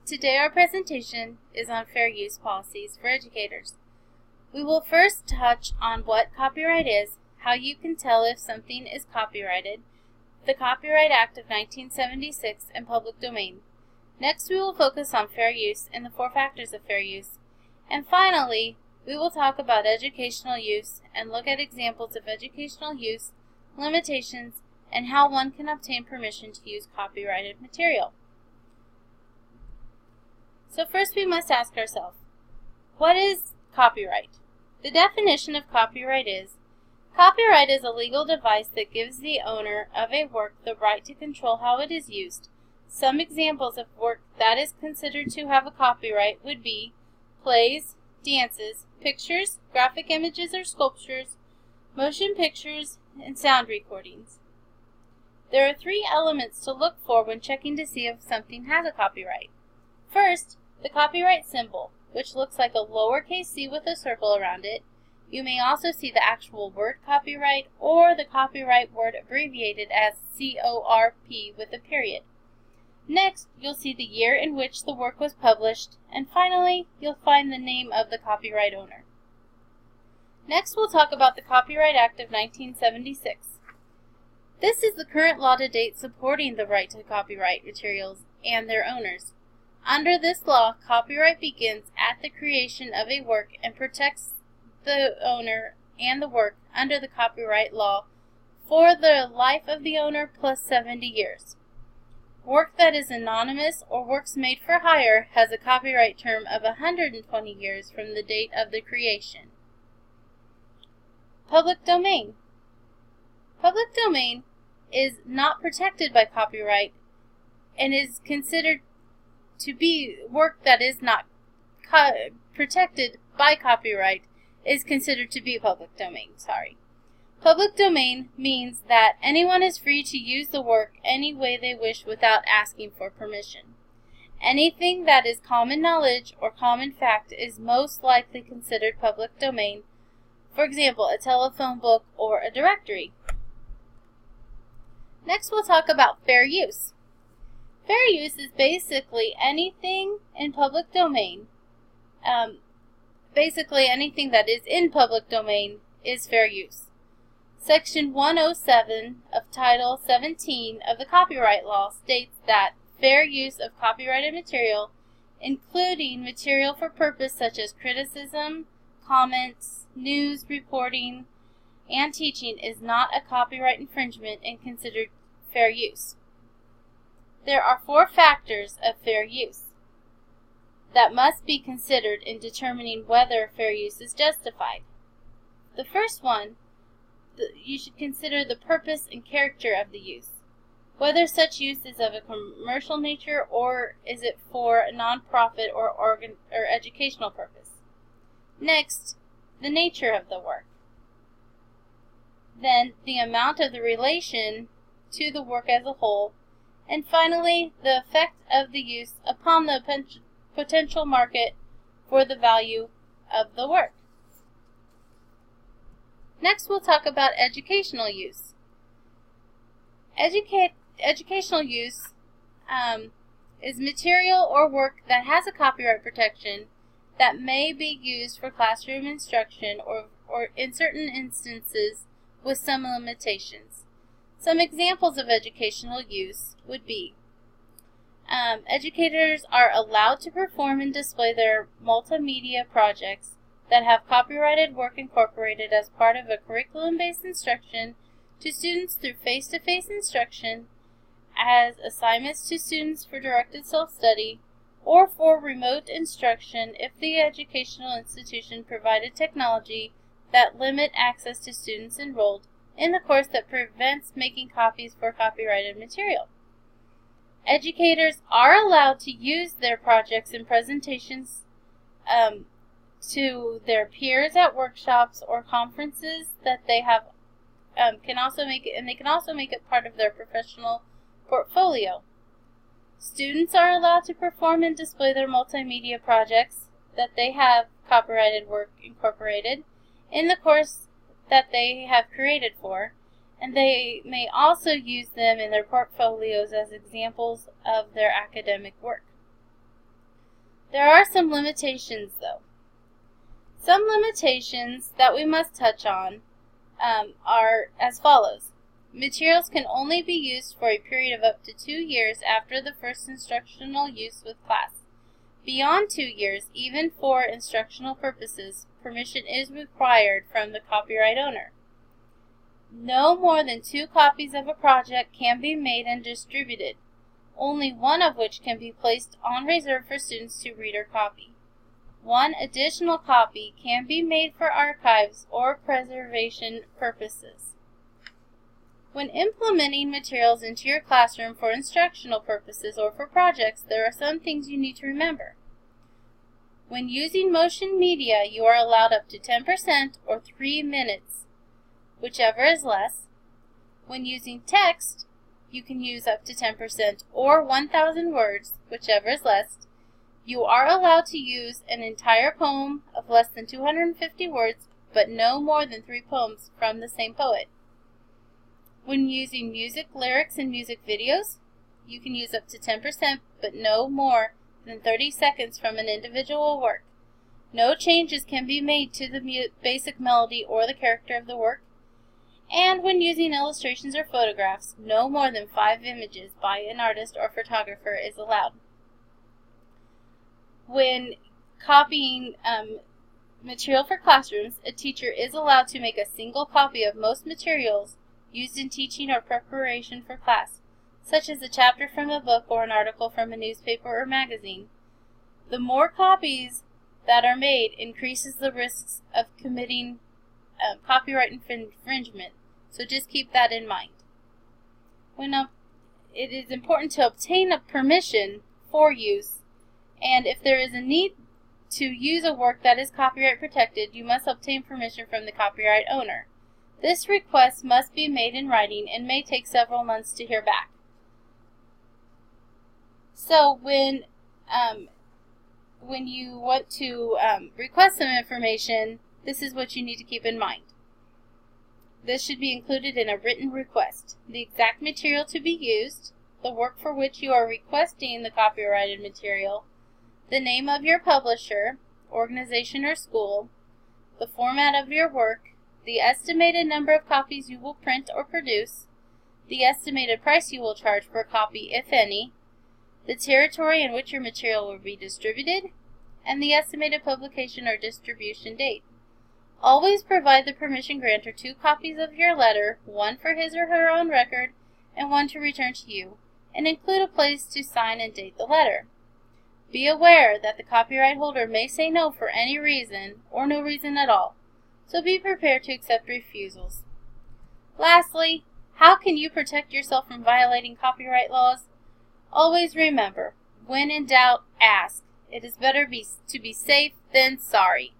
Today our presentation is on fair use policies for educators. We will first touch on what copyright is, how you can tell if something is copyrighted, the Copyright Act of 1976, and public domain. Next we will focus on fair use and the 4 factors of fair use. And finally, we will talk about educational use and look at examples of educational use, limitations, and how one can obtain permission to use copyrighted material. So first we must ask ourselves, what is copyright? The definition of copyright is, copyright is a legal device that gives the owner of a work the right to control how it is used. Some examples of work that is considered to have a copyright would be plays, dances, pictures, graphic images or sculptures, motion pictures, and sound recordings. There are 3 elements to look for when checking to see if something has a copyright. First, the copyright symbol, which looks like a lowercase c with a circle around it. You may also see the actual word copyright or the copyright word abbreviated as C-O-R-P with a period. Next, you'll see the year in which the work was published, and finally, you'll find the name of the copyright owner. Next, we'll talk about the Copyright Act of 1976. This is the current law to date supporting the right to copyright materials and their owners. Under this law, copyright begins at the creation of a work and protects the owner and the work under the copyright law for the life of the owner plus 70 years. Work that is anonymous or works made for hire has a copyright term of 120 years from the date of the creation. Public domain. Public domain is not protected by copyright and is considered to be work that is not protected by copyright is considered to be public domain. Public domain means that anyone is free to use the work any way they wish without asking for permission. Anything that is common knowledge or common fact is most likely considered public domain. For example, a telephone book or a directory. Next we'll talk about fair use. Fair use is basically anything in public domain. Basically anything that is in public domain is fair use. Section 107 of Title 17 of the Copyright Law states that fair use of copyrighted material, including material for purpose such as criticism, comments, news, reporting, and teaching, is not a copyright infringement and considered fair use. There are 4 factors of fair use that must be considered in determining whether fair use is justified. The first one, you should consider the purpose and character of the use, whether such use is of a commercial nature or is it for a non-profit or educational purpose. Next, the nature of the work. Then, the amount of the relation to the work as a whole. And finally, the effect of the use upon the potential market for the value of the work. Next, we'll talk about educational use. Educational use is material or work that has a copyright protection that may be used for classroom instruction or in certain instances with some limitations. Some examples of educational use would be educators are allowed to perform and display their multimedia projects that have copyrighted work incorporated as part of a curriculum-based instruction to students through face-to-face instruction, as assignments to students for directed self-study, or for remote instruction if the educational institution provided technology that limit access to students enrolled in the course that prevents making copies for copyrighted material. Educators are allowed to use their projects and presentations to their peers at workshops or conferences that they have they can also make it part of their professional portfolio. Students are allowed to perform and display their multimedia projects that they have copyrighted work incorporated in the course that they have created for, and they may also use them in their portfolios as examples of their academic work. There are some limitations, though. Some limitations that we must touch on are as follows. Materials can only be used for a period of up to 2 years after the first instructional use with class. Beyond 2 years, even for instructional purposes, permission is required from the copyright owner. No more than 2 copies of a project can be made and distributed, only one of which can be placed on reserve for students to read or copy. 1 additional copy can be made for archives or preservation purposes. When implementing materials into your classroom for instructional purposes or for projects, there are some things you need to remember. When using motion media, you are allowed up to 10% or 3 minutes, whichever is less. When using text, you can use up to 10% or 1,000 words, whichever is less. You are allowed to use an entire poem of less than 250 words, but no more than 3 poems from the same poet. When using music, lyrics, and music videos, you can use up to 10%, but no more than 30 seconds from an individual work. No changes can be made to the basic melody or the character of the work. And when using illustrations or photographs, no more than 5 images by an artist or photographer is allowed. When copying material for classrooms, a teacher is allowed to make a single copy of most materials used in teaching or preparation for class, such as a chapter from a book or an article from a newspaper or magazine. The more copies that are made increases the risks of committing copyright infringement, so just keep that in mind. It is important to obtain a permission for use, and if there is a need to use a work that is copyright protected, you must obtain permission from the copyright owner. This request must be made in writing and may take several months to hear back. So when you want to request some information, this is what you need to keep in mind. This should be included in a written request. The exact material to be used, the work for which you are requesting the copyrighted material, the name of your publisher, organization, or school, the format of your work, the estimated number of copies you will print or produce, the estimated price you will charge for a copy, if any, the territory in which your material will be distributed, and the estimated publication or distribution date. Always provide the permission grantor 2 copies of your letter, 1 for his or her own record, and 1 to return to you, and include a place to sign and date the letter. Be aware that the copyright holder may say no for any reason, or no reason at all, so be prepared to accept refusals. Lastly, how can you protect yourself from violating copyright laws? Always remember, when in doubt, ask. It is better to be safe than sorry.